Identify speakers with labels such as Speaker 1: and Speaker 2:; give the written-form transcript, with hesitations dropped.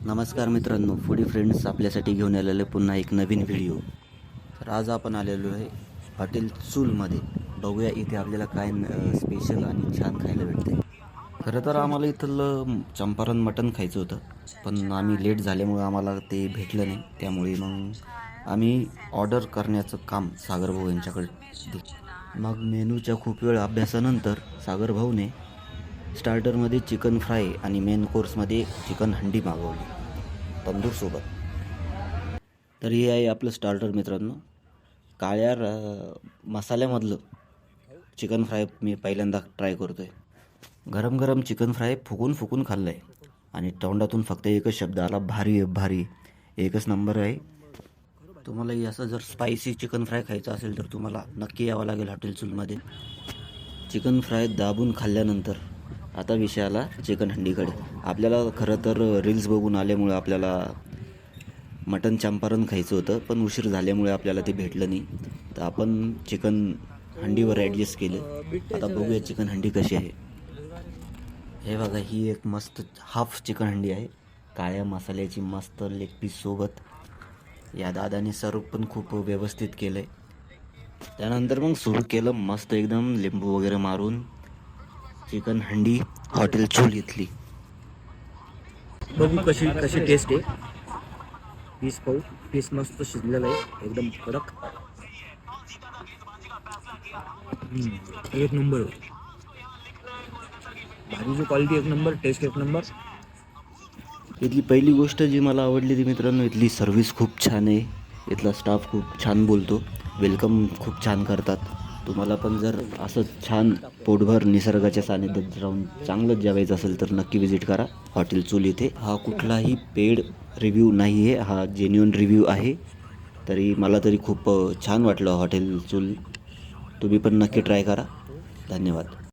Speaker 1: नमस्कार मित्रांनो, foodie friends आपल्यासाठी घेऊन आलेले पुन्हा एक नवीन व्हिडिओ. तर आज आपण आलेलो आहे हॉटेल चूलमध्ये. बघूया इथे आपल्याला काय स्पेशल आणि छान खायला भेटते. खरं तर आम्हाला इथलं चंपारण मटण खायचं होतं, पण आम्ही लेट झाल्यामुळे आम्हाला ते भेटलं नाही. त्यामुळे मग आम्ही ऑर्डर करण्याचं काम सागरभाऊ यांच्याकडे दिलं. मग मेनूच्या खूप वेळ अभ्यासानंतर सागरभाऊने स्टार्टरमध्ये चिकन फ्राय आणि मेन कोर्समध्ये चिकन हंडी मागवली तंदूरसोबत. तर हे आहे आपलं स्टार्टर मित्रांनो. काळ्या मसाल्यामधलं चिकन फ्राय मी पहिल्यांदा ट्राय करतो आहे. गरम गरम चिकन फ्राय फुकून फुकून खाल्लं आहे आणि तोंडातून फक्त एकच शब्द आला, भारी आहे भारी. एकच नंबर आहे. तुम्हालाही असं जर स्पायसी चिकन फ्राय खायचं असेल तर तुम्हाला नक्की यावं लागेल हॉटेल चूलमध्ये. चिकन फ्राय दाबून खाल्ल्यानंतर आता विषय आला चिकन हंडीकडे. आपल्याला खरं तर रील्स बघून आल्यामुळे आपल्याला मटन चंपारण खायचं होतं, पण उशीर झाल्यामुळे आपल्याला ते भेटलं नाही. तर आपण चिकन हंडीवर ॲडजस्ट केलं. आता बघूया चिकन हंडी कशी आहे. हे बघा, ही एक मस्त हाफ चिकन हंडी आहे, काळ्या मसाल्याची मस्त लेग पीस सोबत. या दादाने सर्व पण खूप व्यवस्थित केलं आहे. त्यानंतर मग सुरू केलं मस्त एकदम लिंबू वगैरे मारून चिकन हंडी हॉटेल चूल घेतली. बघू कशी कशी टेस्ट आहे. पीस पाहू. पीस मस्त शिजलेला आहे, एकदम कडक. एक नंबर. भाजीची क्वालिटी एक नंबर, टेस्ट एक नंबर. इथली पहिली गोष्ट जी मला आवडली ती मित्रांनो, इथली सर्व्हिस खूप छान आहे. इथला स्टाफ खूप छान बोलतो, वेलकम खूप छान करतात. तुम्हाला पण जर असं छान पोटभर निसर्गाच्या सानिध्यात राहून चांगलं जेवायचं असेल तर नक्की विजिट करा हॉटेल चूल इथे. हा कुठलाही पेड रिव्ह्यू नाही आहे, हा जेन्युइन रिव्ह्यू आहे. तरी मला तरी खूप छान वाटलं हॉटेल चूल. तुम्ही पण नक्की ट्राय करा. धन्यवाद.